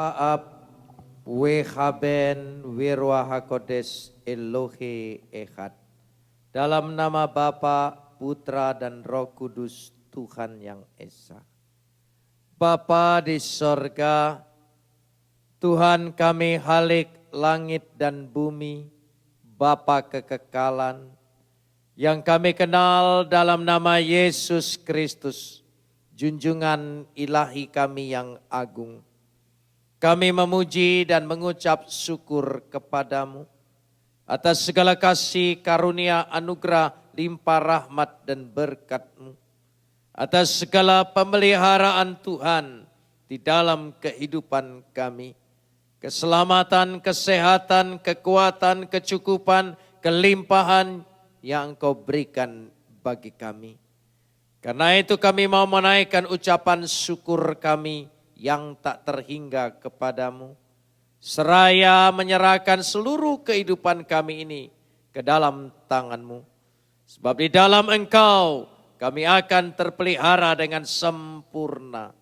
Aab, Wehaben, Wirwa Hakodes, Elohe Echad. Dalam nama Bapa, Putra dan Roh Kudus, Tuhan yang Esa. Bapa di sorga, Tuhan kami Halik langit dan bumi, Bapa kekekalan, yang kami kenal dalam nama Yesus Kristus, junjungan ilahi kami yang agung. Kami memuji dan mengucap syukur kepadamu atas segala kasih karunia anugerah limpah rahmat dan berkat-Mu. Atas segala pemeliharaan Tuhan di dalam kehidupan kami. Keselamatan, kesehatan, kekuatan, kecukupan, kelimpahan yang Engkau berikan bagi kami. Karena itu kami mau menaikkan ucapan syukur kami yang tak terhingga kepadamu. Seraya menyerahkan seluruh kehidupan kami ini ke dalam tangan-Mu. Sebab di dalam Engkau kami akan terpelihara dengan sempurna.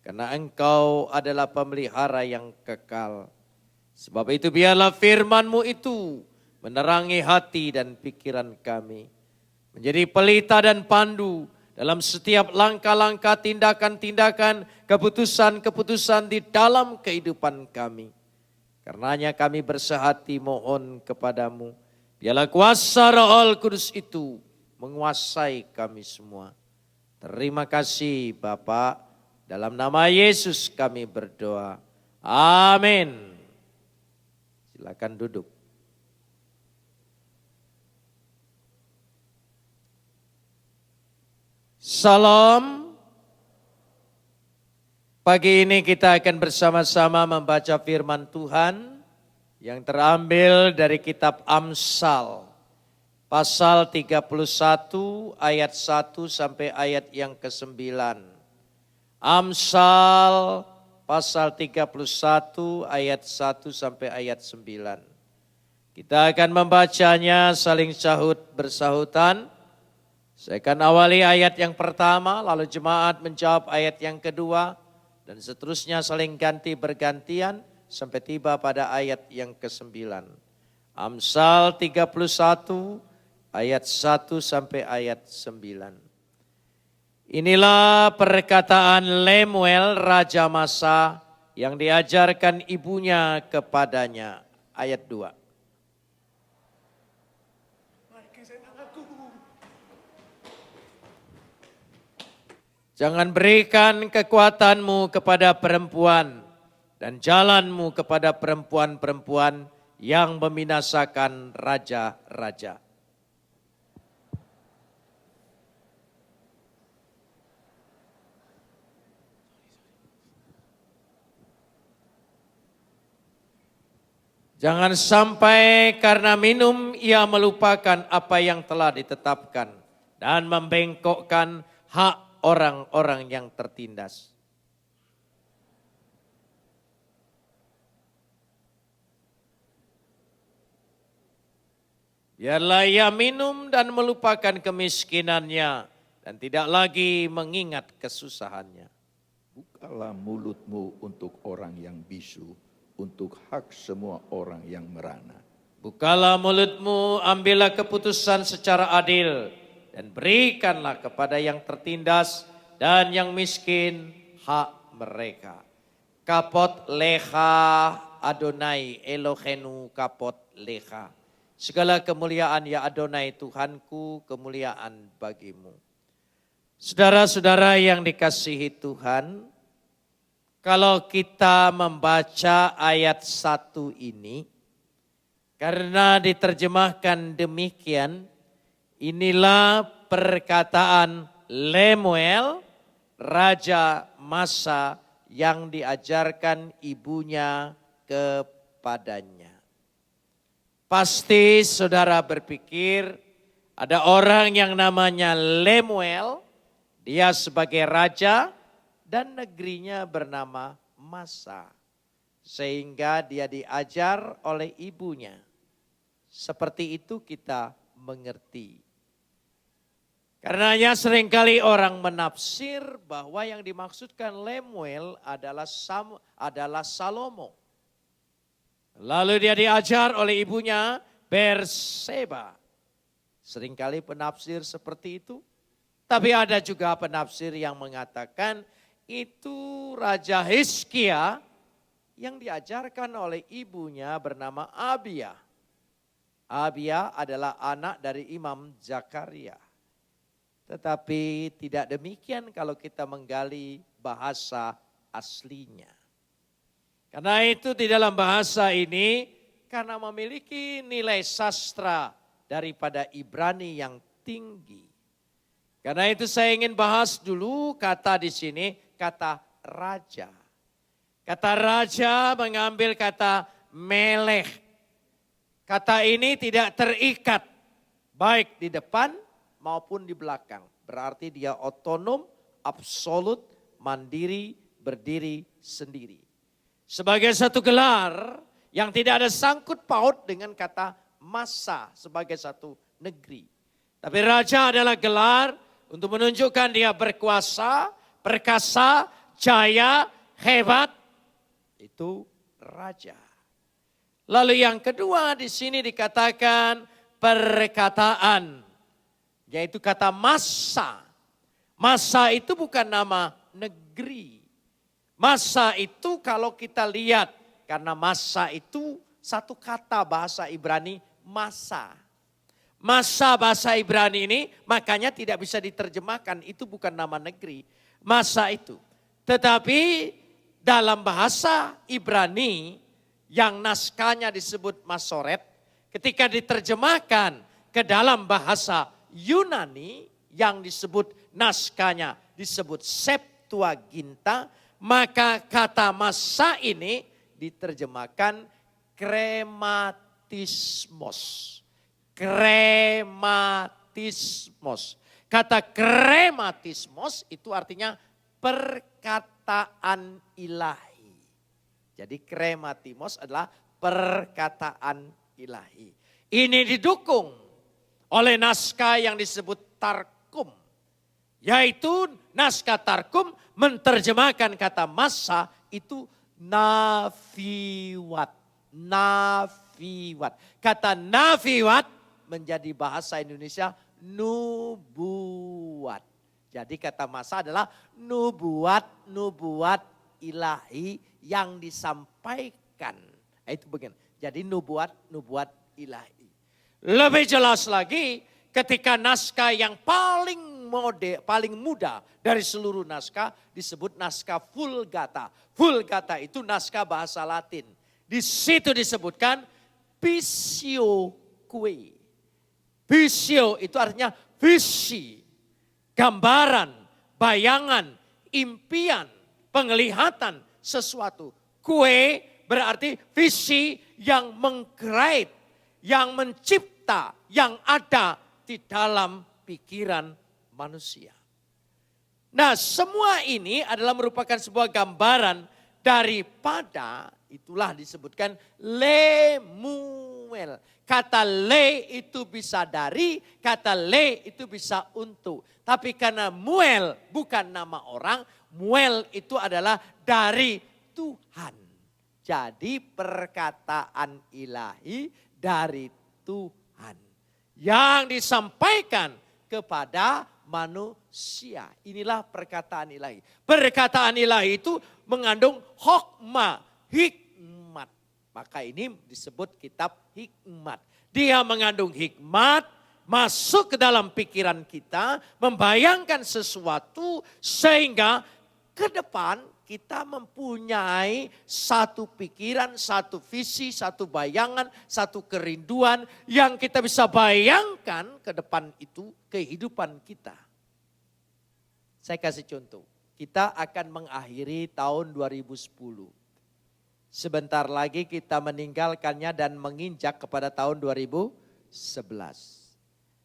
Karena Engkau adalah pemelihara yang kekal. Sebab itu biarlah firman-Mu itu menerangi hati dan pikiran kami. Menjadi pelita dan pandu dalam setiap langkah-langkah, tindakan-tindakan, keputusan-keputusan di dalam kehidupan kami. Karenanya kami bersehati mohon kepadamu. Biarlah kuasa Roh Kudus itu menguasai kami semua. Terima kasih Bapa. Dalam nama Yesus kami berdoa. Amin. Silakan duduk. Salam. Pagi ini kita akan bersama-sama membaca firman Tuhan yang terambil dari kitab Amsal. Pasal 31 ayat 1 sampai ayat yang ke-9. Amsal pasal 31 ayat 1 sampai ayat 9. Kita akan membacanya saling sahut bersahutan. Saya akan awali ayat yang pertama, lalu jemaat menjawab ayat yang kedua, dan seterusnya saling ganti bergantian sampai tiba pada ayat yang ke-9. Amsal 31 ayat 1 sampai ayat 9. Inilah perkataan Lemuel Raja Masa yang diajarkan ibunya kepadanya. Ayat 2. Jangan berikan kekuatanmu kepada perempuan dan jalanmu kepada perempuan-perempuan yang membinasakan raja-raja. Jangan sampai karena minum ia melupakan apa yang telah ditetapkan dan membengkokkan hak orang-orang yang tertindas. Biarlah ia minum dan melupakan kemiskinannya dan tidak lagi mengingat kesusahannya. Bukalah mulutmu untuk orang yang bisu, untuk hak semua orang yang merana. Bukalah mulutmu, ambillah keputusan secara adil, dan berikanlah kepada yang tertindas dan yang miskin hak mereka. Kapot leha Adonai Elohenu kapot leha. Segala kemuliaan ya Adonai Tuhanku, kemuliaan bagimu. Saudara-saudara yang dikasihi Tuhan, kalau kita membaca ayat 1 ini, karena diterjemahkan demikian, inilah perkataan Lemuel, Raja Masa yang diajarkan ibunya kepadanya. Pasti saudara berpikir ada orang yang namanya Lemuel, dia sebagai raja dan negerinya bernama Masa. Sehingga dia diajar oleh ibunya. Seperti itu kita mengerti. Karenanya seringkali orang menafsir bahwa yang dimaksudkan Lemuel adalah Salomo. Lalu dia diajar oleh ibunya Berseba. Seringkali penafsir seperti itu. Tapi ada juga penafsir yang mengatakan itu Raja Hizkia yang diajarkan oleh ibunya bernama Abia. Abia adalah anak dari Imam Zakaria. Tetapi tidak demikian kalau kita menggali bahasa aslinya. Karena itu di dalam bahasa ini karena memiliki nilai sastra daripada Ibrani yang tinggi. Karena itu saya ingin bahas dulu kata di sini, kata raja. Kata raja mengambil kata melek. Kata ini tidak terikat baik di depan maupun di belakang. Berarti dia otonom, absolut, mandiri, berdiri sendiri. Sebagai satu gelar yang tidak ada sangkut paut dengan kata masa sebagai satu negeri. Tapi raja adalah gelar untuk menunjukkan dia berkuasa, perkasa, jaya, hebat. Itu raja. Lalu yang kedua di sini dikatakan perkataan. Yaitu kata masa. Masa itu bukan nama negeri. Masa itu kalau kita lihat. Karena masa itu satu kata bahasa Ibrani masa. Masa bahasa Ibrani ini makanya tidak bisa diterjemahkan. Itu bukan nama negeri. Masa itu. Tetapi dalam bahasa Ibrani yang naskahnya disebut Masoret. Ketika diterjemahkan ke dalam bahasa Yunani yang disebut naskahnya disebut Septuaginta. Maka kata masa ini diterjemahkan krematismos. Krematismos. Kata krematismos itu artinya perkataan ilahi. Jadi krematimos adalah perkataan ilahi. Ini didukung oleh naskah yang disebut Tarkum. Yaitu naskah Tarkum menerjemahkan kata masa itu nafiwat. Nafiwat. Kata nafiwat menjadi bahasa Indonesia nubuat. Jadi kata masa adalah nubuat ilahi yang disampaikan. Itu begini. Jadi nubuat ilahi. Lebih jelas lagi ketika naskah yang paling muda dari seluruh naskah disebut naskah Vulgata. Vulgata itu naskah bahasa Latin. Di situ disebutkan visioque. Visio itu artinya visi, gambaran, bayangan, impian, penglihatan sesuatu. Kue berarti visi yang meng-create, yang mencipta, yang ada di dalam pikiran manusia. Nah, semua ini adalah merupakan sebuah gambaran daripada, itulah disebutkan Lemuel. Kata le itu bisa dari, kata le itu bisa untuk. Tapi karena Muel bukan nama orang, Muel itu adalah dari Tuhan. Jadi perkataan ilahi dari Tuhan. Yang disampaikan kepada manusia. Inilah perkataan ilahi. Perkataan ilahi itu mengandung hokma, hikmat. Maka ini disebut kitab hikmat. Dia mengandung hikmat, masuk ke dalam pikiran kita, membayangkan sesuatu sehingga ke depan kita mempunyai satu pikiran, satu visi, satu bayangan, satu kerinduan yang kita bisa bayangkan ke depan itu kehidupan kita. Saya kasih contoh, kita akan mengakhiri tahun 2010. Sebentar lagi kita meninggalkannya dan menginjak kepada tahun 2011.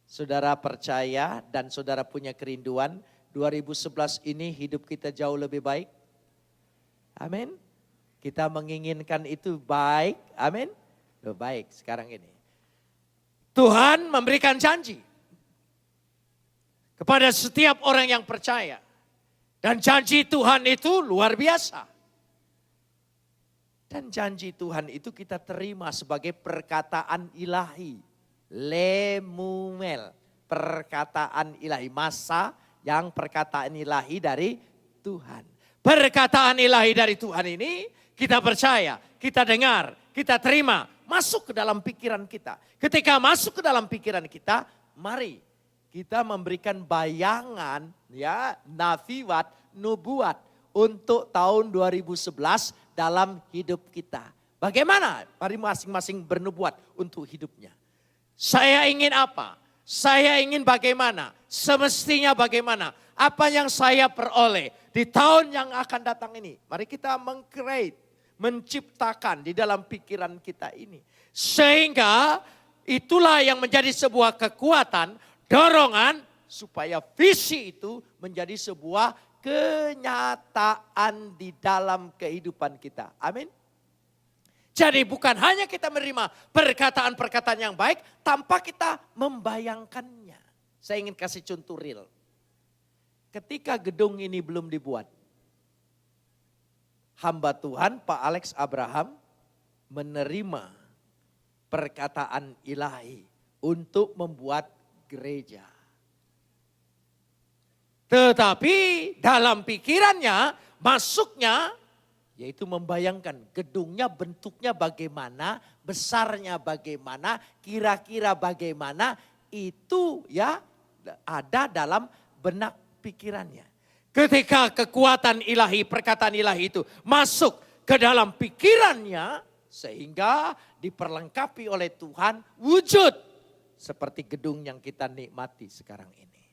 Saudara percaya dan saudara punya kerinduan 2011 ini hidup kita jauh lebih baik? Amin. Kita menginginkan itu baik. Amin. Baik sekarang ini. Tuhan memberikan janji. kepada setiap orang yang percaya. Dan janji Tuhan itu luar biasa. Dan janji Tuhan itu kita terima sebagai perkataan ilahi. Lemuel, perkataan ilahi. Masa yang perkataan ilahi dari Tuhan. Perkataan ilahi dari Tuhan ini kita percaya, kita dengar, kita terima. Masuk ke dalam pikiran kita. Ketika masuk ke dalam pikiran kita, mari kita memberikan bayangan, ya, nafiwat, nubuat untuk tahun 2011 dalam hidup kita. Bagaimana? Mari masing-masing bernubuat untuk hidupnya. Saya ingin apa? Saya ingin bagaimana? Semestinya bagaimana? Apa yang saya peroleh di tahun yang akan datang ini? Mari kita meng-create, menciptakan di dalam pikiran kita ini. Sehingga itulah yang menjadi sebuah kekuatan, dorongan supaya visi itu menjadi sebuah kenyataan di dalam kehidupan kita. Amin. Jadi bukan hanya kita menerima perkataan-perkataan yang baik tanpa kita membayangkannya. Saya ingin kasih contoh real. Ketika gedung ini belum dibuat, hamba Tuhan Pak Alex Abraham menerima perkataan ilahi untuk membuat gereja. Tetapi dalam pikirannya masuknya yaitu membayangkan gedungnya bentuknya bagaimana, besarnya bagaimana, kira-kira bagaimana, itu ya ada dalam benak pikirannya. Ketika kekuatan ilahi, perkataan ilahi itu masuk ke dalam pikirannya, sehingga diperlengkapi oleh Tuhan wujud seperti gedung yang kita nikmati sekarang ini.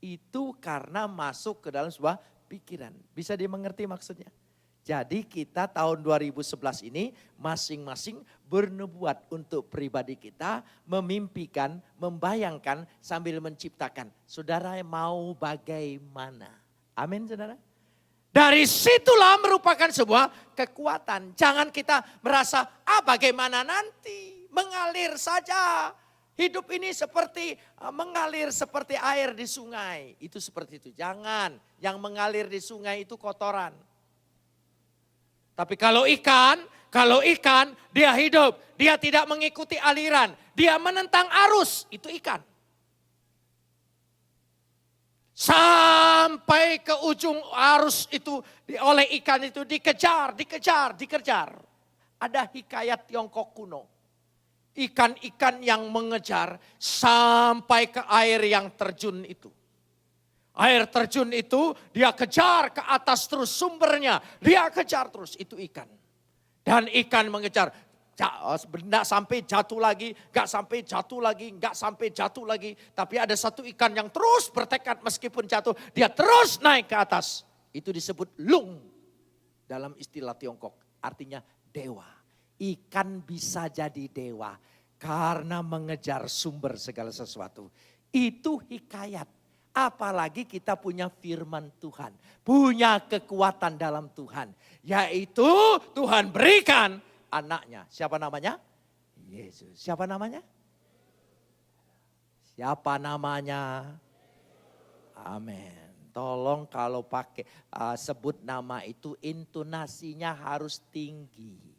Itu karena masuk ke dalam sebuah pikiran. Bisa dimengerti maksudnya? Jadi kita tahun 2011 ini masing-masing bernubuat untuk pribadi kita, memimpikan, membayangkan sambil menciptakan. Saudara mau bagaimana? Amin saudara. Dari situlah merupakan sebuah kekuatan. Jangan kita merasa bagaimana nanti, mengalir saja. Hidup ini seperti mengalir seperti air di sungai. Itu seperti itu. Jangan, yang mengalir di sungai itu kotoran. Tapi kalau ikan dia hidup, dia tidak mengikuti aliran, dia menentang arus, itu ikan. Sampai ke ujung arus itu oleh ikan itu dikejar. Ada hikayat Tiongkok kuno. Ikan-ikan yang mengejar sampai ke air yang terjun itu. Air terjun itu dia kejar ke atas terus sumbernya. Dia kejar terus itu ikan. Dan ikan mengejar. Tidak sampai jatuh lagi, gak sampai jatuh lagi, gak sampai jatuh lagi. Tapi ada satu ikan yang terus bertekad meskipun jatuh. Dia terus naik ke atas. Itu disebut lung. Dalam istilah Tiongkok artinya dewa. Ikan bisa jadi dewa karena mengejar sumber segala sesuatu. Itu hikayat. Apalagi kita punya firman Tuhan. Punya kekuatan dalam Tuhan. Yaitu Tuhan berikan anaknya. Siapa namanya? Yesus. Siapa namanya? Siapa namanya? Amin. Tolong kalau pakai sebut nama itu intonasinya harus tinggi.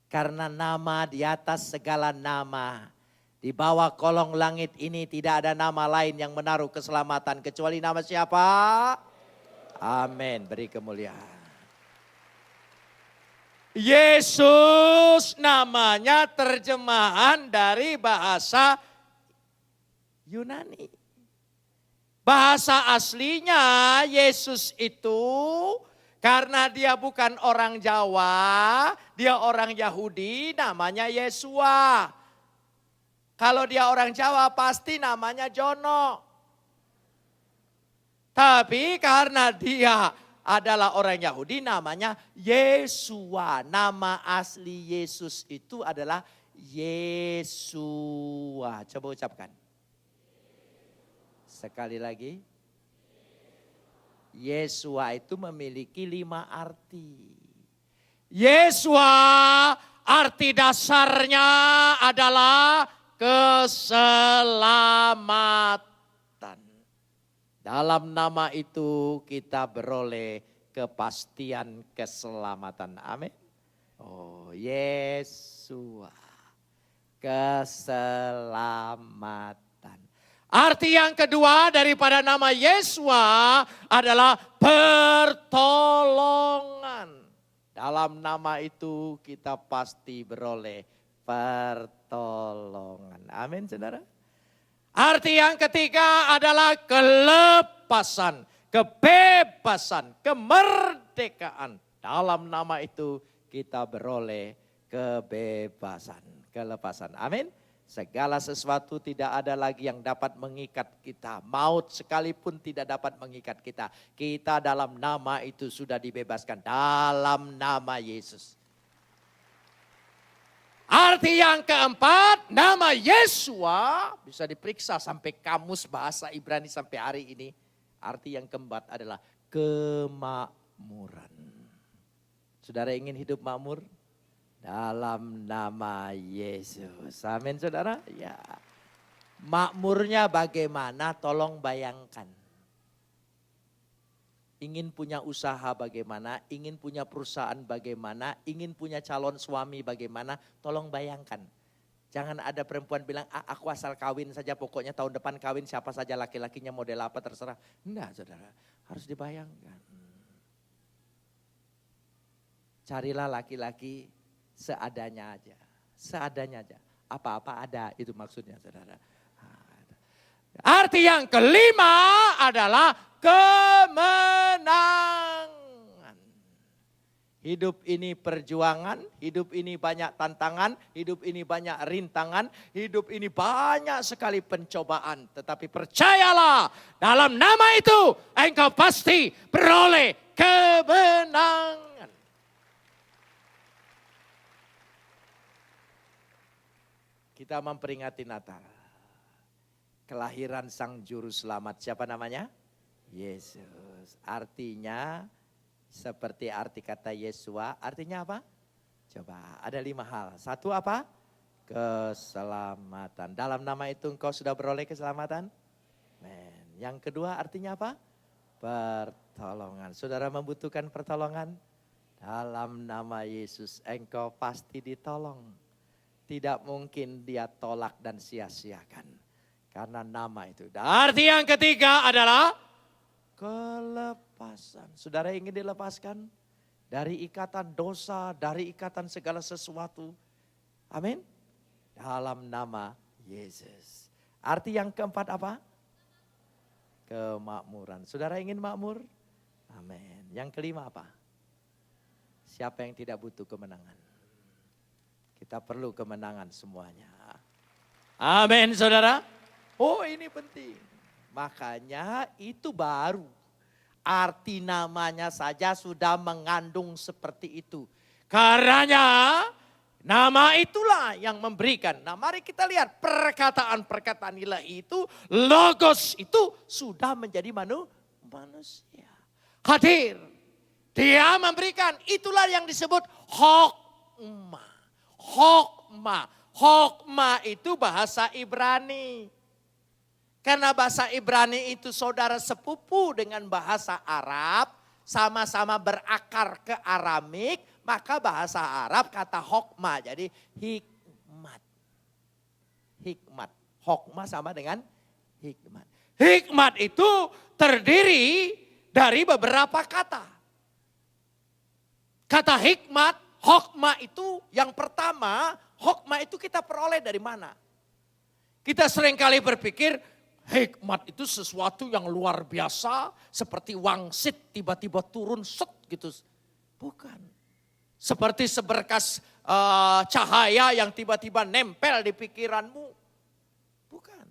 Karena nama di atas segala nama. Di bawah kolong langit ini tidak ada nama lain yang menaruh keselamatan kecuali nama siapa? Amin. Beri kemuliaan. Yesus namanya terjemahan dari bahasa Yunani. Bahasa aslinya Yesus itu karena dia bukan orang Jawa, dia orang Yahudi namanya Yesua. Kalau dia orang Jawa pasti namanya Jono. Tapi karena dia adalah orang Yahudi namanya Yesua. Nama asli Yesus itu adalah Yesua. Coba ucapkan. Sekali lagi. Yesua itu memiliki 5 arti. Yesua arti dasarnya adalah keselamatan. Dalam nama itu kita beroleh kepastian keselamatan. Amin. Oh, Yesus. Keselamatan. Arti yang kedua daripada nama Yesua adalah pertolongan. Dalam nama itu kita pasti beroleh pertolongan. Amin, saudara. Arti yang ketiga adalah kelepasan, kebebasan, kemerdekaan. Dalam nama itu kita beroleh kebebasan, kelepasan. Amin. Segala sesuatu tidak ada lagi yang dapat mengikat kita. Maut sekalipun tidak dapat mengikat kita. Kita dalam nama itu sudah dibebaskan. Dalam nama Yesus. Arti yang keempat, nama Yesua bisa diperiksa sampai kamus bahasa Ibrani sampai hari ini. Arti yang keempat adalah kemakmuran. Saudara ingin hidup makmur? Dalam nama Yesus. Amin saudara. Ya. Makmurnya bagaimana? Tolong bayangkan. Ingin punya usaha bagaimana, ingin punya perusahaan bagaimana, ingin punya calon suami bagaimana, tolong bayangkan. Jangan ada perempuan bilang, aku asal kawin saja pokoknya tahun depan kawin siapa saja laki-lakinya model apa terserah. Enggak saudara, harus dibayangkan. Carilah laki-laki seadanya aja, seadanya aja. Apa-apa ada, itu maksudnya saudara. Arti yang kelima adalah kemenangan. Hidup ini perjuangan, hidup ini banyak tantangan, hidup ini banyak rintangan, hidup ini banyak sekali pencobaan. Tetapi percayalah, dalam nama itu engkau pasti beroleh kemenangan. Kita memperingati Natal. Kelahiran Sang Juru Selamat. Siapa namanya? Yesus. Artinya seperti arti kata Yesua. Artinya apa? Coba ada 5 hal. Satu apa? Keselamatan. Dalam nama itu engkau sudah beroleh keselamatan? Amen. Yang kedua artinya apa? Pertolongan. Saudara membutuhkan pertolongan? Dalam nama Yesus engkau pasti ditolong. Tidak mungkin dia tolak dan sia-siakan. Karena nama itu. Arti yang ketiga adalah kelepasan. Saudara ingin dilepaskan dari ikatan dosa, dari ikatan segala sesuatu. Amin. Dalam nama Yesus. Arti yang keempat apa? Kemakmuran. Saudara ingin makmur? Amin. Yang kelima apa? Siapa yang tidak butuh kemenangan? Kita perlu kemenangan semuanya. Amin saudara. Oh ini penting. Makanya itu baru. Arti namanya saja sudah mengandung seperti itu. Karenanya nama itulah yang memberikan. Nah mari kita lihat perkataan-perkataan ilahi itu. Logos itu sudah menjadi manusia. Hadir. Dia memberikan. Itulah yang disebut hokma. Hokma. Hokma itu bahasa Ibrani. Karena bahasa Ibrani itu saudara sepupu dengan bahasa Arab, sama-sama berakar ke Aramik, maka bahasa Arab kata hokma, jadi hikmat. Hikmat, hokma sama dengan hikmat. Hikmat itu terdiri dari beberapa kata. Kata hikmat, hokma itu yang pertama, hokma itu kita peroleh dari mana? Kita seringkali berpikir, hikmat itu sesuatu yang luar biasa, seperti wangsit tiba-tiba turun set gitu. Bukan. Seperti seberkas cahaya yang tiba-tiba nempel di pikiranmu. Bukan.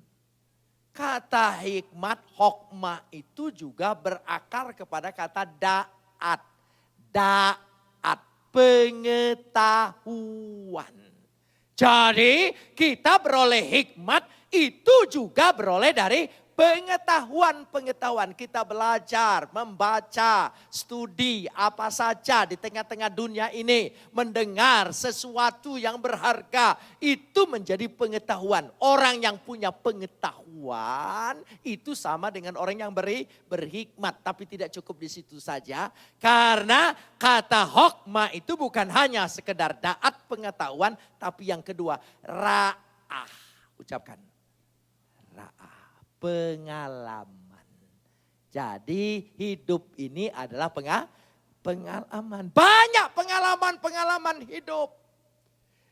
Kata hikmat, hokma itu juga berakar kepada kata da'at. Da'at, pengetahuan. Jadi kita beroleh hikmat itu juga beroleh dari pengetahuan. Kita belajar, membaca, studi apa saja di tengah-tengah dunia ini. Mendengar sesuatu yang berharga, itu menjadi pengetahuan. Orang yang punya pengetahuan itu sama dengan orang yang berhikmat. Tapi tidak cukup di situ saja. Karena kata hokmah itu bukan hanya sekedar daat pengetahuan. Tapi yang kedua, ra'ah. Ucapkan. Ra'ah. Pengalaman. Jadi hidup ini adalah pengalaman. Banyak pengalaman hidup.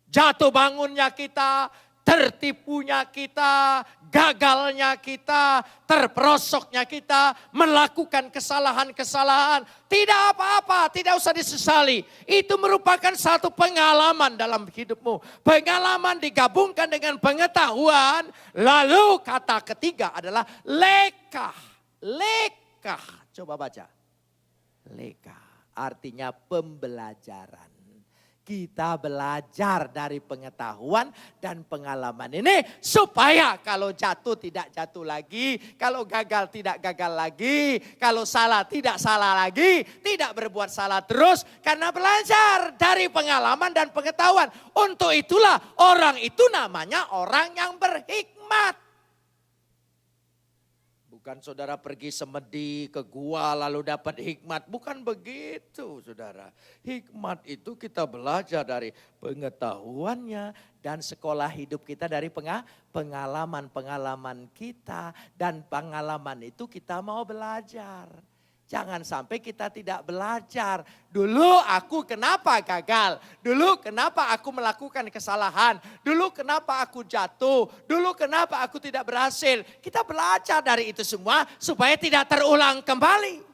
Jatuh bangunnya kita, tertipunya kita, gagalnya kita, terperosoknya kita, melakukan kesalahan-kesalahan. Tidak apa-apa, tidak usah disesali. Itu merupakan satu pengalaman dalam hidupmu. Pengalaman digabungkan dengan pengetahuan. Lalu kata ketiga adalah lekah. Lekah, coba baca. Lekah, artinya pembelajaran. Kita belajar dari pengetahuan dan pengalaman ini supaya kalau jatuh tidak jatuh lagi, kalau gagal tidak gagal lagi, kalau salah tidak salah lagi, tidak berbuat salah terus karena belajar dari pengalaman dan pengetahuan. Untuk itulah orang itu namanya orang yang berhikmat. Bukan saudara pergi semedi ke gua lalu dapat hikmat. Bukan begitu saudara. Hikmat itu kita belajar dari pengetahuannya dan sekolah hidup kita dari pengalaman-pengalaman kita. Dan pengalaman itu kita mau belajar. Jangan sampai kita tidak belajar. Dulu aku kenapa gagal? Dulu kenapa aku melakukan kesalahan? Dulu kenapa aku jatuh? Dulu kenapa aku tidak berhasil? Kita belajar dari itu semua supaya tidak terulang kembali.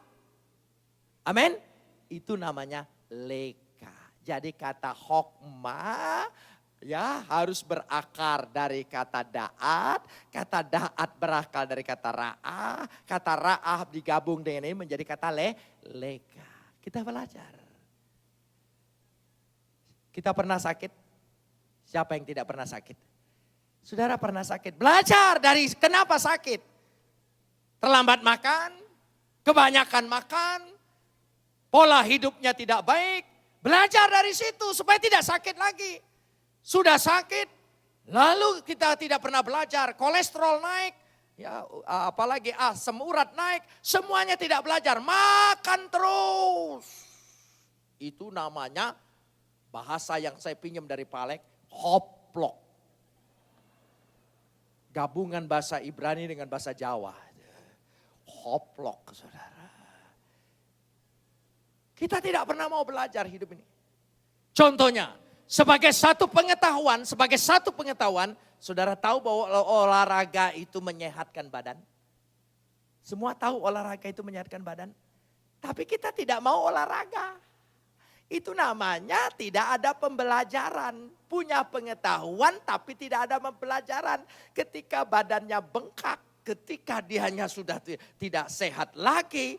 Amin. Itu namanya leka. Jadi kata hokmah ya harus berakar dari kata daat berakar dari kata ra'ah digabung dengan ini menjadi kata leka. Kita belajar. Kita pernah sakit? Siapa yang tidak pernah sakit? Saudara pernah sakit? Belajar dari kenapa sakit. Terlambat makan, kebanyakan makan, pola hidupnya tidak baik. Belajar dari situ supaya tidak sakit lagi. Sudah sakit, lalu kita tidak pernah belajar, kolesterol naik, ya apalagi asam urat naik, semuanya tidak belajar, makan terus. Itu namanya bahasa yang saya pinjam dari Palek, hoplok. Gabungan bahasa Ibrani dengan bahasa Jawa. Hoplok saudara. Kita tidak pernah mau belajar hidup ini. Contohnya, sebagai satu pengetahuan, saudara tahu bahwa olahraga itu menyehatkan badan? Semua tahu olahraga itu menyehatkan badan? Tapi kita tidak mau olahraga. Itu namanya tidak ada pembelajaran. Punya pengetahuan tapi tidak ada pembelajaran. Ketika badannya bengkak, ketika dianya sudah tidak sehat lagi.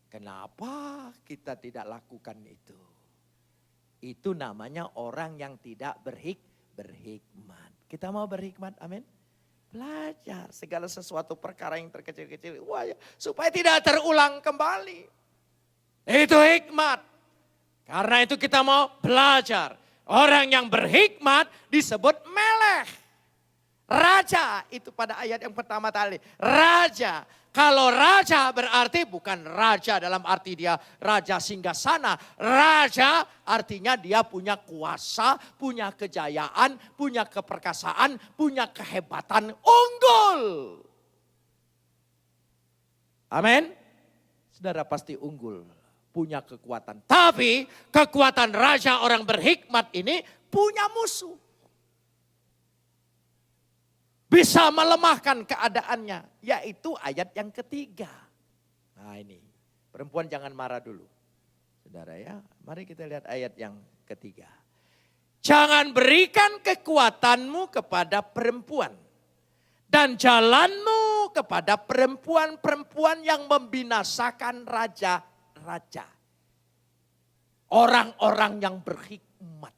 Kenapa kita tidak lakukan itu? Itu namanya orang yang tidak berhikmat. Kita mau berhikmat, amin. Belajar segala sesuatu perkara yang terkecil-kecil. Supaya tidak terulang kembali. Itu hikmat. Karena itu kita mau belajar. Orang yang berhikmat disebut melek. Raja, itu pada ayat yang pertama tadi. Raja. Kalau raja berarti bukan raja dalam arti dia raja singgasana. Raja artinya dia punya kuasa, punya kejayaan, punya keperkasaan, punya kehebatan unggul. Amin. Saudara pasti unggul, punya kekuatan. Tapi kekuatan raja orang berhikmat ini punya musuh. Bisa melemahkan keadaannya, yaitu ayat yang ketiga. Nah ini, perempuan jangan marah dulu. Saudara ya, mari kita lihat ayat yang ketiga. Jangan berikan kekuatanmu kepada perempuan. Dan jalanmu kepada perempuan-perempuan yang membinasakan raja-raja. Orang-orang yang berhikmat.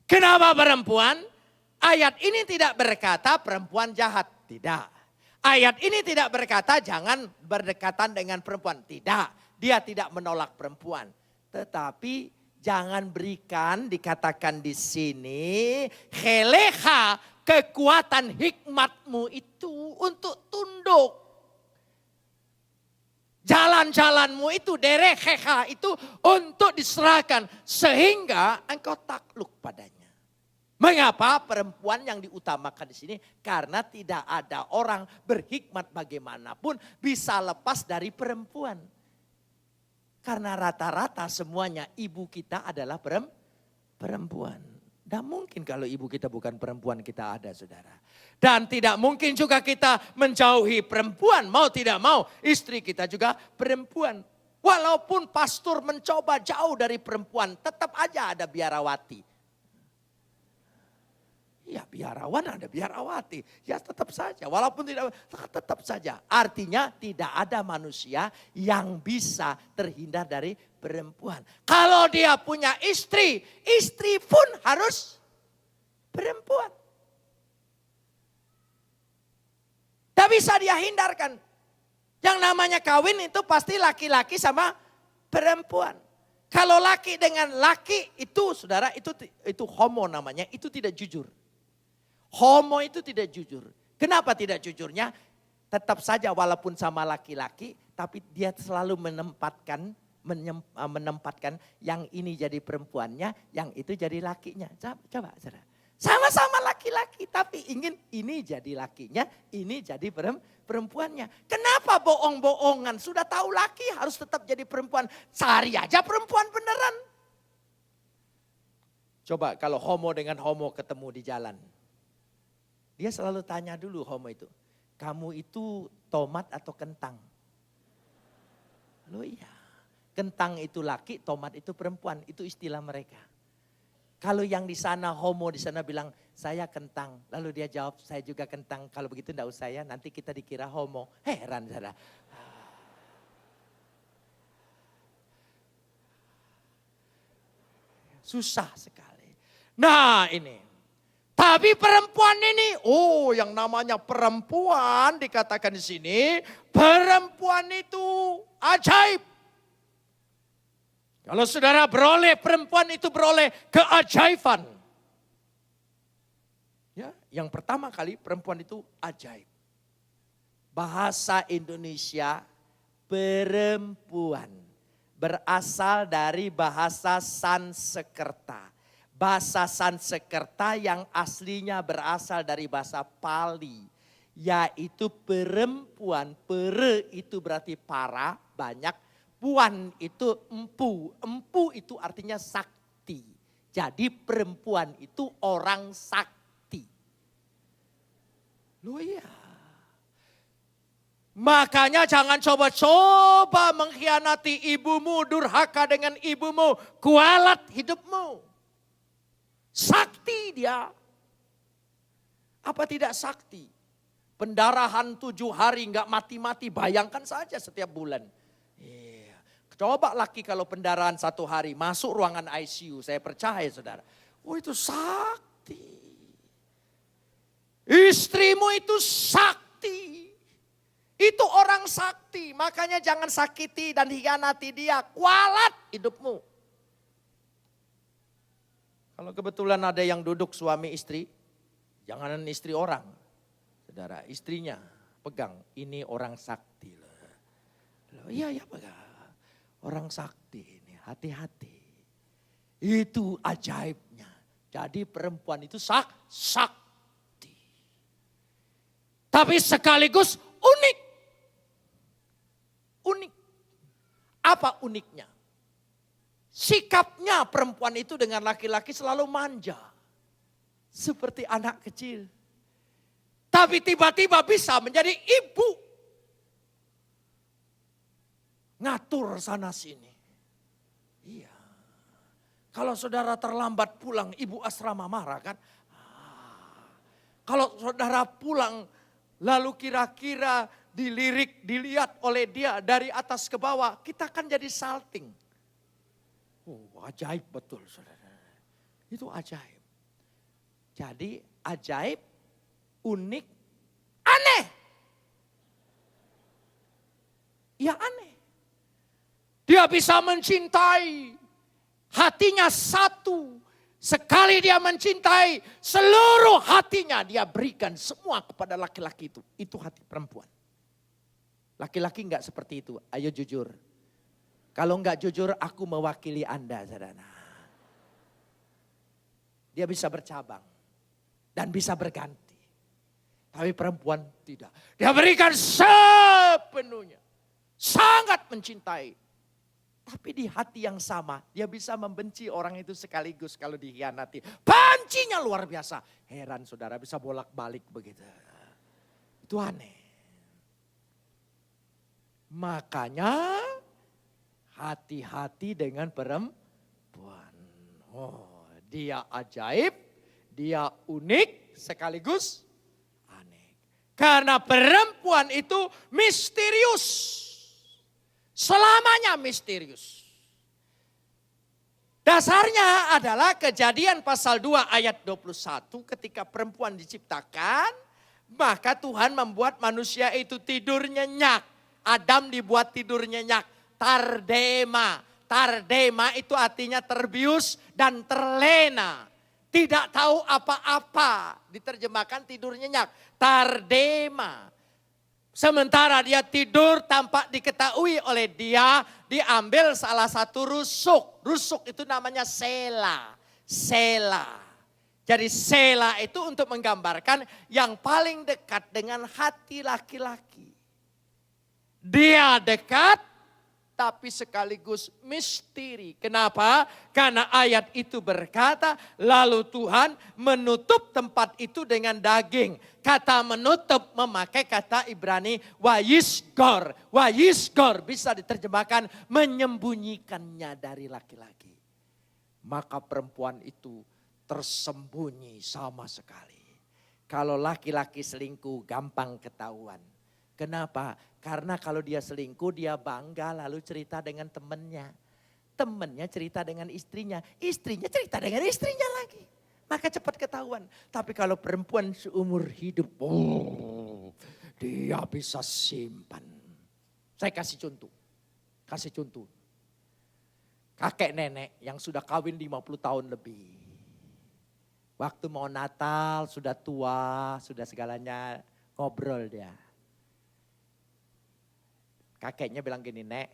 Kenapa perempuan? Ayat ini tidak berkata perempuan jahat. Tidak. Ayat ini tidak berkata jangan berdekatan dengan perempuan. Tidak. Dia tidak menolak perempuan. Tetapi jangan berikan, dikatakan di sini, heleha, kekuatan hikmatmu itu untuk tunduk. Jalan-jalanmu itu, dereheha itu untuk diserahkan. Sehingga engkau takluk padanya. Mengapa perempuan yang diutamakan di sini? Karena tidak ada orang berhikmat bagaimanapun bisa lepas dari perempuan. Karena rata-rata semuanya ibu kita adalah perempuan. Tidak mungkin kalau ibu kita bukan perempuan kita ada, saudara. Dan tidak mungkin juga kita menjauhi perempuan. Mau tidak mau istri kita juga perempuan. Walaupun pastor mencoba jauh dari perempuan, tetap aja ada biarawati. Ya biarawan ada biarawati. Ya tetap saja. Walaupun tidak, tetap saja. Artinya tidak ada manusia yang bisa terhindar dari perempuan. Kalau dia punya istri, istri pun harus perempuan. Tidak bisa dia hindarkan. Yang namanya kawin itu pasti laki-laki sama perempuan. Kalau laki dengan laki itu, saudara, itu homo namanya, itu tidak jujur. Homo itu tidak jujur. Kenapa tidak jujurnya? Tetap saja walaupun sama laki-laki, tapi dia selalu menempatkan yang ini jadi perempuannya, yang itu jadi lakinya. Coba, saudara. Sama-sama laki-laki, tapi ingin ini jadi lakinya, ini jadi perempuannya. Kenapa bohong-bohongan? Sudah tahu laki harus tetap jadi perempuan. Cari aja perempuan beneran. Coba kalau homo dengan homo ketemu di jalan. Dia selalu tanya dulu homo itu, kamu itu tomat atau kentang? Loh iya, kentang itu laki, tomat itu perempuan, itu istilah mereka. Kalau yang di sana homo di sana bilang, saya kentang. Lalu dia jawab, saya juga kentang. Kalau begitu enggak usah ya, nanti kita dikira homo. Heran saudara. Susah sekali. Nah ini. Tapi perempuan ini, yang namanya perempuan dikatakan di sini, perempuan itu ajaib. Kalau saudara beroleh, perempuan itu beroleh keajaiban. Ya, yang pertama kali perempuan itu ajaib. Bahasa Indonesia perempuan berasal dari bahasa Sanskerta. Bahasa Sanskerta yang aslinya berasal dari bahasa Pali. Yaitu perempuan, pere itu berarti para, banyak. Puan itu empu, empu itu artinya sakti. Jadi perempuan itu orang sakti. Loh iya. Makanya jangan coba-coba mengkhianati ibumu, durhaka dengan ibumu, kualat hidupmu. Sakti dia. Apa tidak sakti? Pendarahan 7 hari enggak mati-mati, bayangkan saja setiap bulan. Coba laki kalau pendarahan 1 hari masuk ruangan ICU, saya percaya saudara. Itu sakti. Istrimu itu sakti. Itu orang sakti, makanya jangan sakiti dan hianati dia. Kualat hidupmu. Kalau kebetulan ada yang duduk suami istri, jangan istri orang. Saudara, istrinya pegang, ini orang sakti. Iya pegang. Orang sakti ini, hati-hati. Itu ajaibnya. Jadi perempuan itu sakti. Tapi sekaligus unik. Unik. Apa uniknya? Sikapnya perempuan itu dengan laki-laki selalu manja. Seperti anak kecil. Tapi tiba-tiba bisa menjadi ibu. Ngatur sana sini. Iya. Kalau saudara terlambat pulang, ibu asrama marah kan? Kalau saudara pulang, lalu kira-kira dilihat oleh dia dari atas ke bawah, kita kan jadi salting. Ajaib betul saudara. Itu ajaib. Jadi ajaib, unik, aneh. Ya aneh. Dia bisa mencintai, hatinya satu. Sekali dia mencintai, seluruh hatinya dia berikan semua kepada laki-laki itu. Itu hati perempuan. Laki-laki enggak seperti itu, ayo jujur. Kalau enggak jujur, aku mewakili Anda, saudara. Dia bisa bercabang dan bisa berganti. Tapi perempuan tidak. Dia berikan sepenuhnya. Sangat mencintai. Tapi di hati yang sama, dia bisa membenci orang itu sekaligus kalau dikhianati. Bencinya luar biasa. Heran saudara bisa bolak-balik begitu. Itu aneh. Makanya hati-hati dengan perempuan. Oh, dia ajaib, dia unik sekaligus aneh. Karena perempuan itu misterius. Selamanya misterius. Dasarnya adalah Kejadian pasal 2 ayat 21 ketika perempuan diciptakan. Maka Tuhan membuat manusia itu tidur nyenyak. Adam dibuat tidur nyenyak. Tardema. Tardema itu artinya terbius dan terlena. Tidak tahu apa-apa. Diterjemahkan tidur nyenyak. Tardema. Sementara dia tidur tanpa diketahui oleh dia, diambil salah satu rusuk. Rusuk itu namanya sela. Sela. Jadi sela itu untuk menggambarkan yang paling dekat dengan hati laki-laki. Dia dekat tapi sekaligus misteri. Kenapa? Karena ayat itu berkata, lalu Tuhan menutup tempat itu dengan daging. Kata menutup memakai kata Ibrani wayisgor. Wayisgor bisa diterjemahkan menyembunyikannya dari laki-laki. Maka perempuan itu tersembunyi sama sekali. Kalau laki-laki selingkuh gampang ketahuan. Kenapa? Karena kalau dia selingkuh dia bangga lalu cerita dengan temannya. Temannya cerita dengan istrinya. Istrinya cerita dengan istrinya lagi. Maka cepat ketahuan. Tapi kalau perempuan seumur hidup, dia bisa simpan. Saya kasih contoh. Kasih contoh. Kakek nenek yang sudah kawin 50 tahun lebih. Waktu mau Natal sudah tua, sudah segalanya ngobrol dia. Kakeknya bilang gini, Nek,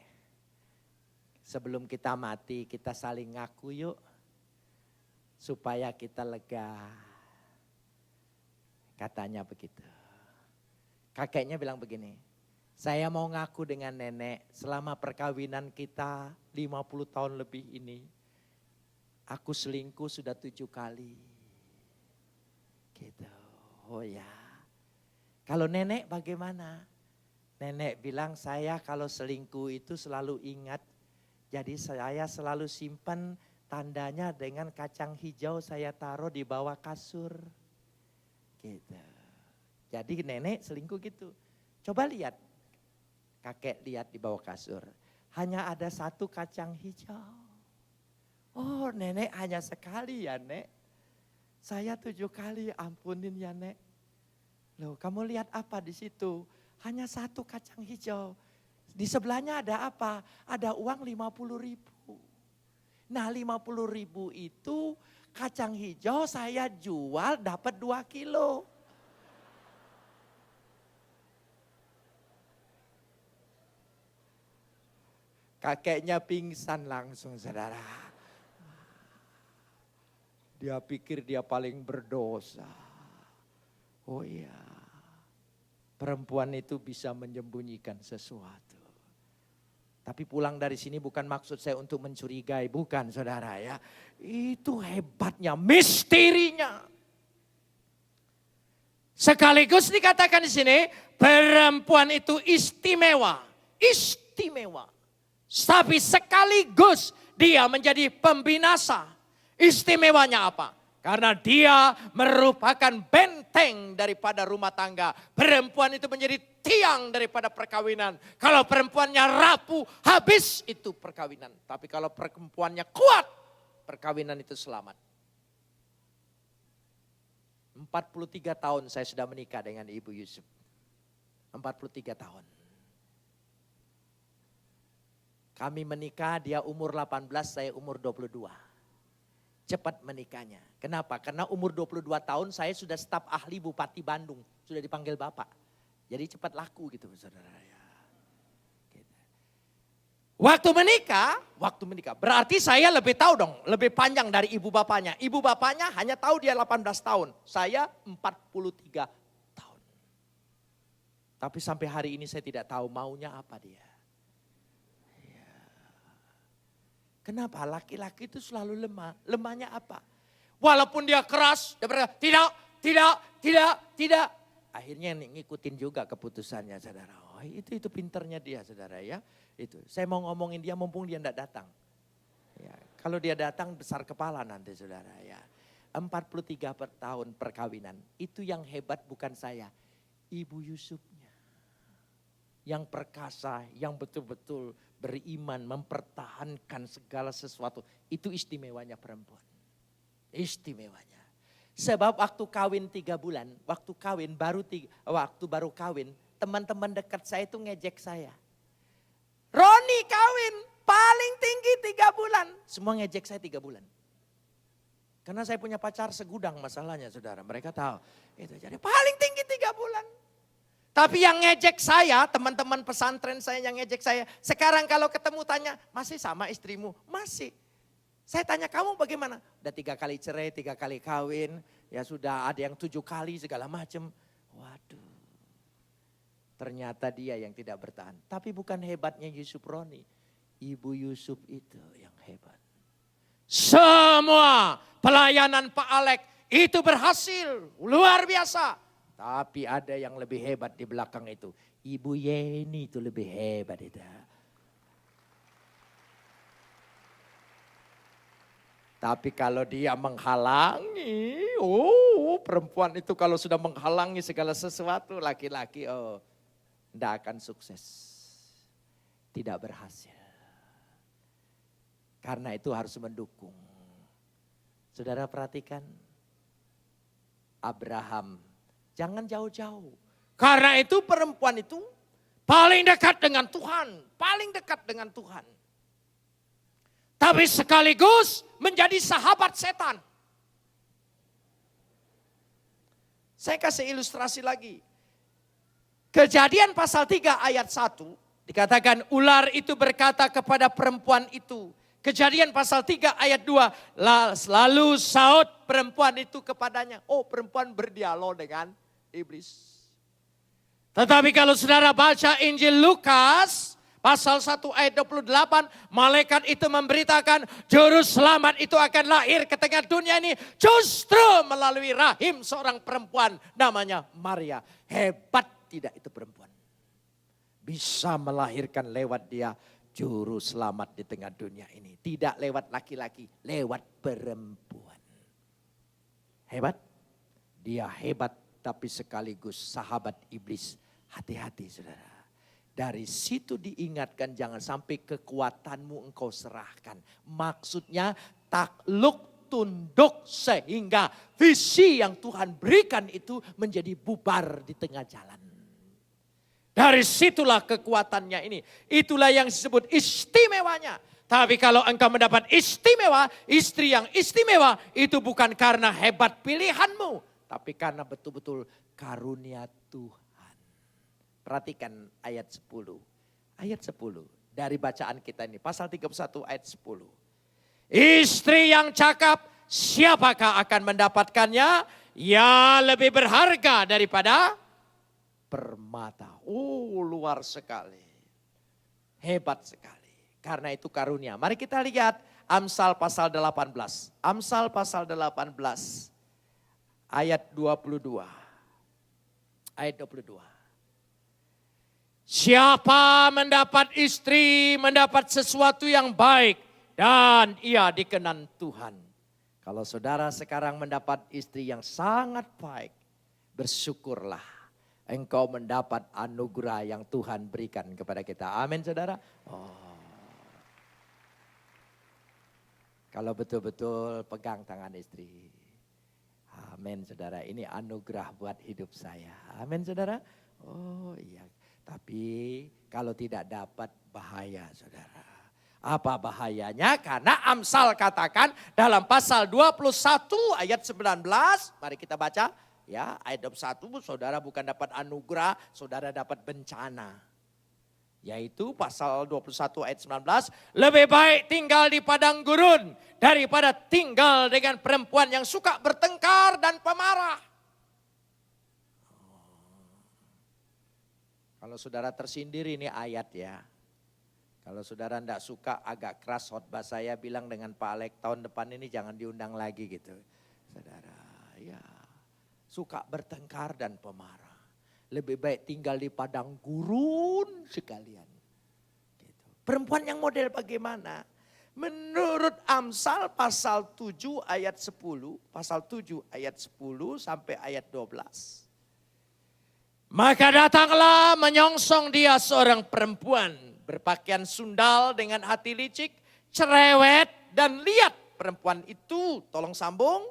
sebelum kita mati kita saling ngaku yuk. Supaya kita lega. Katanya begitu. Kakeknya bilang begini, saya mau ngaku dengan nenek selama perkawinan kita 50 tahun lebih ini. Aku selingkuh sudah 7 kali. Gitu, oh ya. Kalau nenek bagaimana? Nenek bilang saya kalau selingkuh itu selalu ingat. Jadi saya selalu simpan tandanya dengan kacang hijau saya taruh di bawah kasur. Gitu. Jadi nenek selingkuh gitu. Coba lihat. Kakek lihat di bawah kasur. Hanya ada 1 kacang hijau. Oh nenek hanya sekali ya Nek. Saya 7 kali ampunin ya Nek. Loh kamu lihat apa di situ? Hanya 1 kacang hijau. Di sebelahnya ada apa? Ada uang 50.000. Nah 50.000 itu kacang hijau saya jual dapat 2 kilo. Kakeknya pingsan langsung saudara. Dia pikir dia paling berdosa. Oh iya. Perempuan itu bisa menyembunyikan sesuatu. Tapi pulang dari sini bukan maksud saya untuk mencurigai. Bukan saudara ya. Itu hebatnya, misterinya. Sekaligus dikatakan di sini, perempuan itu istimewa. Istimewa. Tapi sekaligus dia menjadi pembinasa. Istimewanya apa? Karena dia merupakan benteng daripada rumah tangga. Perempuan itu menjadi tiang daripada perkawinan. Kalau perempuannya rapuh, habis itu perkawinan. Tapi kalau perempuannya kuat, perkawinan itu selamat. 43 tahun saya sudah menikah dengan Ibu Yusuf. 43 tahun. Kami menikah, dia umur 18, saya umur 22. Cepat menikahnya. Kenapa? Karena umur 22 tahun saya sudah staf ahli Bupati Bandung. Sudah dipanggil Bapak. Jadi cepat laku gitu saudara ya. Gitu. Waktu menikah berarti saya lebih tahu dong. Lebih panjang dari ibu bapaknya. Ibu bapaknya hanya tahu dia 18 tahun. Saya 43 tahun. Tapi sampai hari ini saya tidak tahu maunya apa dia. Kenapa? Laki-laki itu selalu lemah. Lemahnya apa? Walaupun dia keras, dia berkata, tidak. Akhirnya ngikutin juga keputusannya saudara. Oh, itu pinternya dia saudara ya. Itu. Saya mau ngomongin dia mumpung dia tidak datang. Ya, kalau dia datang besar kepala nanti saudara ya. 43 tahun perkawinan. Itu yang hebat bukan saya. Ibu Yusufnya. Yang perkasa, yang betul-betul beriman, mempertahankan segala sesuatu. Itu istimewanya perempuan. Istimewanya. Sebab waktu kawin 3 bulan, waktu baru kawin, teman-teman dekat saya itu ngejek saya. Roni kawin, paling tinggi 3 bulan. Semua ngejek saya 3 bulan. Karena saya punya pacar segudang masalahnya saudara. Mereka tahu. Itu jadi paling tinggi 3 bulan. Tapi yang ngejek saya, teman-teman pesantren saya yang ngejek saya. Sekarang kalau ketemu tanya, masih sama istrimu? Masih. Saya tanya kamu bagaimana? Udah 3 kali cerai, 3 kali kawin. Ya sudah ada yang 7 kali segala macam. Waduh. Ternyata dia yang tidak bertahan. Tapi bukan hebatnya Yusuf Roni. Ibu Yusuf itu yang hebat. Semua pelayanan Pak Alek itu berhasil. Luar biasa. Tapi ada yang lebih hebat di belakang itu. Ibu Yeni itu lebih hebat itu. Tapi kalau dia menghalangi, perempuan itu kalau sudah menghalangi segala sesuatu, laki-laki tidak akan sukses. Tidak berhasil. Karena itu harus mendukung. Saudara perhatikan, Abraham. Jangan jauh-jauh. Karena itu perempuan itu paling dekat dengan Tuhan. Paling dekat dengan Tuhan. Tapi sekaligus menjadi sahabat setan. Saya kasih ilustrasi lagi. Kejadian pasal 3 ayat 1. Dikatakan ular itu berkata kepada perempuan itu. Kejadian pasal 3 ayat 2. Lalu saut perempuan itu kepadanya. Oh, perempuan berdialog dengan iblis. Tetapi kalau saudara baca Injil Lukas pasal 1 ayat 28. Malaikat itu memberitakan juru selamat itu akan lahir ke tengah dunia ini. Justru melalui rahim seorang perempuan namanya Maria. Hebat tidak itu perempuan. Bisa melahirkan lewat dia. Juru selamat di tengah dunia ini. Tidak lewat laki-laki, lewat perempuan. Hebat? Dia hebat tapi sekaligus sahabat iblis. Hati-hati saudara. Dari situ diingatkan jangan sampai kekuatanmu engkau serahkan. Maksudnya takluk tunduk sehingga visi yang Tuhan berikan itu menjadi bubar di tengah jalan. Dari situlah kekuatannya ini. Itulah yang disebut istimewanya. Tapi kalau engkau mendapat istimewa, istri yang istimewa itu bukan karena hebat pilihanmu. Tapi karena betul-betul karunia Tuhan. Perhatikan ayat 10. Ayat 10 dari bacaan kita ini. Pasal 31 ayat 10. Istri yang cakap siapakah akan mendapatkannya? Ya lebih berharga daripada permata. Luar sekali. Hebat sekali. Karena itu karunia. Mari kita lihat Amsal pasal 18. Amsal pasal 18 ayat 22. Ayat 22. Siapa mendapat istri, mendapat sesuatu yang baik dan ia dikenan Tuhan. Kalau saudara sekarang mendapat istri yang sangat baik, bersyukurlah. Engkau mendapat anugerah yang Tuhan berikan kepada kita. Amin saudara. Kalau betul-betul pegang tangan istri. Amin saudara, ini anugerah buat hidup saya. Amin saudara. Oh iya, tapi kalau tidak dapat bahaya saudara. Apa bahayanya? Karena Amsal katakan dalam pasal 21 ayat 19, mari kita baca. Ya, ayat 21 saudara bukan dapat anugerah, saudara dapat bencana. Yaitu pasal 21 ayat 19, lebih baik tinggal di padang gurun daripada tinggal dengan perempuan yang suka bertengkar dan pemarah. Kalau saudara tersindir ini ayat ya. Kalau saudara tidak suka agak keras khotbah saya bilang dengan Pak Alek tahun depan ini jangan diundang lagi gitu. Saudara ya suka bertengkar dan pemarah. Lebih baik tinggal di padang gurun sekalian. Gitu. Perempuan yang model bagaimana? Menurut Amsal pasal 7 ayat 10. Pasal 7 ayat 10 sampai ayat 12. Maka datanglah menyongsong dia seorang perempuan. Berpakaian sundal dengan hati licik. Cerewet dan lihat perempuan itu. Tolong sambung.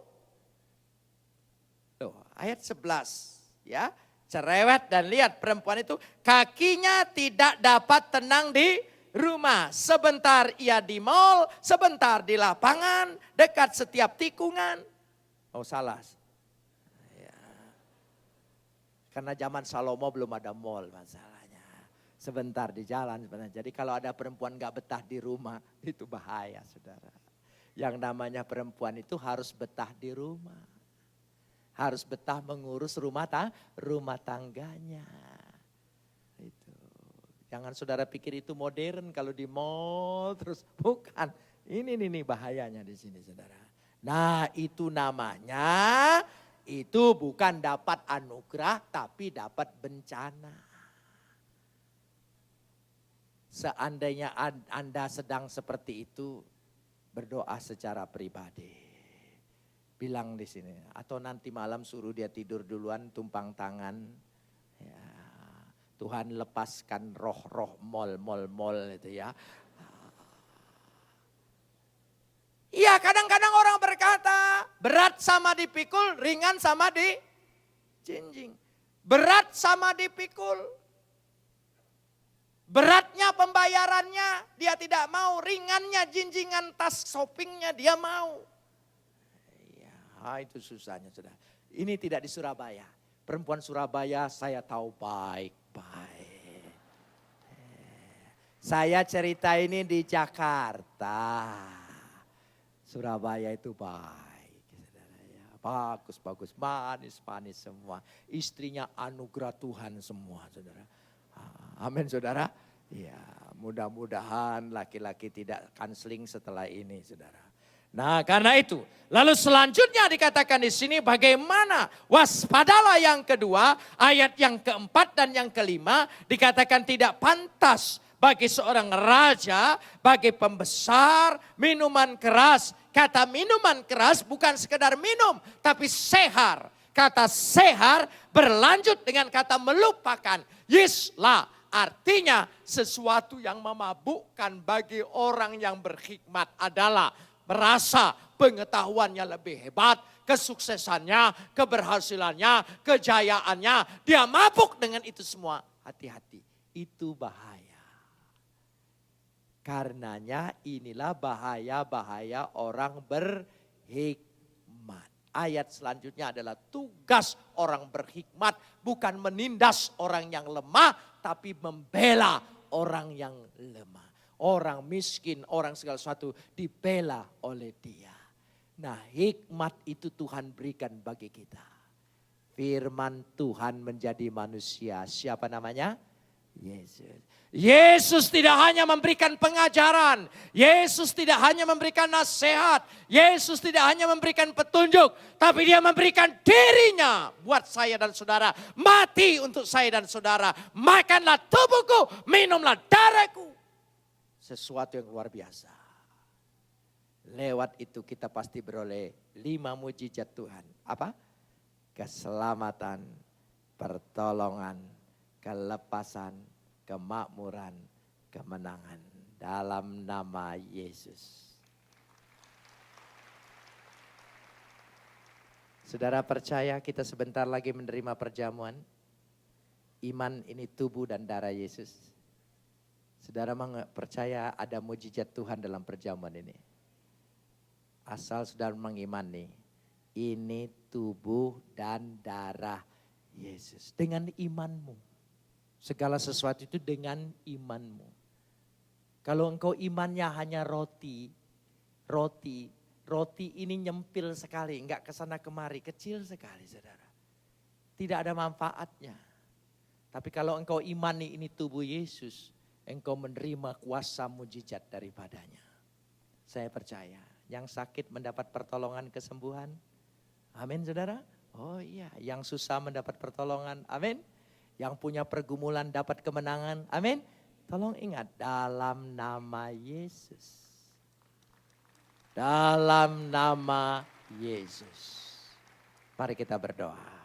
Tuh, ayat 11 ya. Cerewet dan lihat perempuan itu kakinya tidak dapat tenang di rumah. Sebentar ia di mall, sebentar di lapangan, dekat setiap tikungan. Oh salah. Ya. Karena zaman Salomo belum ada mall masalahnya. Sebentar di jalan sebenarnya. Jadi kalau ada perempuan gak betah di rumah itu bahaya saudara. Yang namanya perempuan itu harus betah di rumah. Harus betah mengurus rumah tangganya. Itu. Jangan saudara pikir itu modern kalau di mall terus bukan. Ini bahayanya di sini saudara. Nah, itu namanya itu bukan dapat anugerah tapi dapat bencana. Seandainya Anda sedang seperti itu, berdoa secara pribadi. Bilang di sini, atau nanti malam suruh dia tidur duluan, tumpang tangan. Ya, Tuhan lepaskan roh-roh mol itu ya. Iya kadang-kadang orang berkata, berat sama dipikul, ringan sama dijinjing. Berat sama dipikul. Beratnya pembayarannya dia tidak mau, ringannya jinjingan tas shoppingnya dia mau. Itu susahnya sudah. Ini tidak di Surabaya. Perempuan Surabaya saya tahu baik-baik. Saya cerita ini di Jakarta. Surabaya itu baik. Bagus, manis semua. Istrinya anugerah Tuhan semua saudara. Amin saudara. Ya mudah-mudahan laki-laki tidak kanseling setelah ini saudara. Nah karena itu, lalu selanjutnya dikatakan di sini bagaimana waspadalah yang kedua, ayat yang keempat dan yang kelima dikatakan tidak pantas bagi seorang raja, bagi pembesar minuman keras. Kata minuman keras bukan sekedar minum, tapi sehar. Kata sehar berlanjut dengan kata melupakan. Yisla artinya sesuatu yang memabukkan bagi orang yang berhikmat adalah merasa pengetahuannya lebih hebat, kesuksesannya, keberhasilannya, kejayaannya. Dia mabuk dengan itu semua. Hati-hati, itu bahaya. Karenanya inilah bahaya-bahaya orang berhikmat. Ayat selanjutnya adalah tugas orang berhikmat. Bukan menindas orang yang lemah, tapi membela orang yang lemah. Orang miskin, orang segala sesuatu dibela oleh dia. Nah hikmat itu Tuhan berikan bagi kita. Firman Tuhan menjadi manusia. Siapa namanya? Yesus. Yesus tidak hanya memberikan pengajaran. Yesus tidak hanya memberikan nasihat. Yesus tidak hanya memberikan petunjuk. Tapi dia memberikan dirinya buat saya dan saudara. Mati untuk saya dan saudara. Makanlah tubuhku, minumlah darahku. Sesuatu yang luar biasa. Lewat itu kita pasti beroleh 5 mujizat Tuhan. Apa? Keselamatan, pertolongan, kelepasan, kemakmuran, kemenangan. Dalam nama Yesus. Saudara percaya kita sebentar lagi menerima perjamuan? Iman ini tubuh dan darah Yesus. Saudara percaya ada mujizat Tuhan dalam perjamuan ini? Asal saudara mengimani, ini tubuh dan darah Yesus. Dengan imanmu. Segala sesuatu itu dengan imanmu. Kalau engkau imannya hanya roti ini nyempil sekali, enggak kesana kemari, kecil sekali saudara. Tidak ada manfaatnya. Tapi kalau engkau imani ini tubuh Yesus, engkau menerima kuasa mujizat daripadanya. Saya percaya, yang sakit mendapat pertolongan kesembuhan. Amin saudara. Oh iya, yang susah mendapat pertolongan. Amin. Yang punya pergumulan dapat kemenangan. Amin. Tolong ingat, dalam nama Yesus. Dalam nama Yesus. Mari kita berdoa.